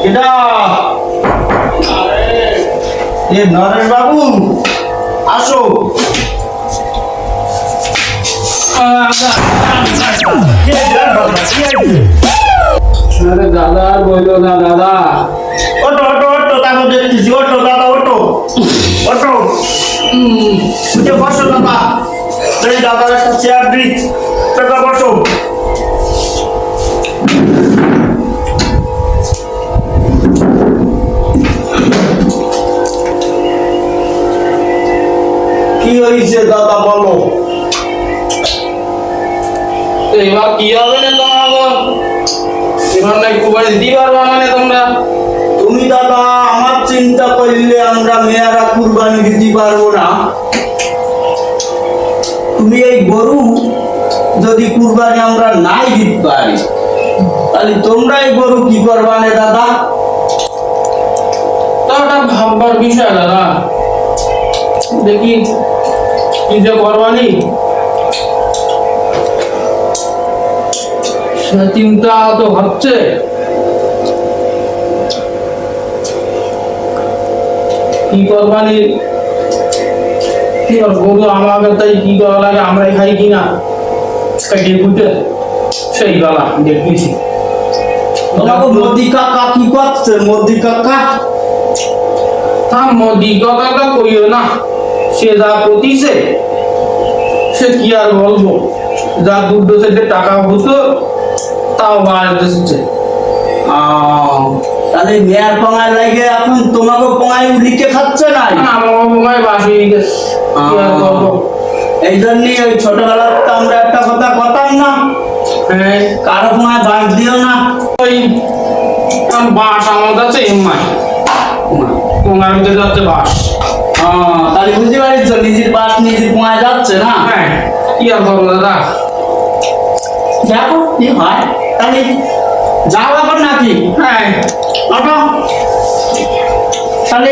এটা এ নরেশ বাবু আসো। আরে দাদা আর বললো না দাদা। ওটো ওটো ওটো তারপর দেখতেছি। ওটো দাদা ওটো ওটো উঠে বসো দাদা। এই দাদার একটা চেয়ার দিই, টাকা বসো। কি হয়েছে দাদা বলো। এবার কি হবে না তোমার? এবার নাই কুরবানি দিতে পারবা মানে তোমরা? তুমি দাদা আমার চিন্তা করলে আমরা মেয়েরা কুরবানি দিতে পারবো না। তুমি এই গরু যদি কুরবানি আমরা নাই দিতে পারি, তাহলে তোমরা এই গরু কি করবানে দাদা? তা ওটা ভাববার বিষয় দাদা। দেখি কি যে করবানি সে চিন্তা তো হচ্ছে। কি করবানি কি আর গরু আমাকে তাই কি করা লাগে আমরাই খাই কিনা কাটিয়ে কুটে সেই গলা দেখতেছি। দেখো মোদি কাকা কি করছে। মোদি কাকা তা মোদি কথা তো কইও না, সে যা প্রতিছে সে কি আর বলবো। যা দুধ সেটা টাকা ভূতো তাও বাইরে দিচ্ছে। তাহলে মেয়ার পঙায় লাগে এখন তোমাকে পঙায় উলিকে খাচ্ছে না। আমার সময় বাসি গেছে কি আর করবো। এই জন্যই ওই ছোটবেলার তো আমরা একটা কথা কথাম না, হ্যাঁ কারো পঙায় বাঁশ দিও না। ওই বাস আমার কাছে এমআই কোনার ভিতরে যাচ্ছে বাস। তাহলে বুঝতে পারিস নিজের বাস নিজের পঙায় যাচ্ছে না। হ্যাঁ কি আর করবো দাদা। দেখো কি হয়। তাহলে যাও এখন নাকি? হ্যাঁ তাহলে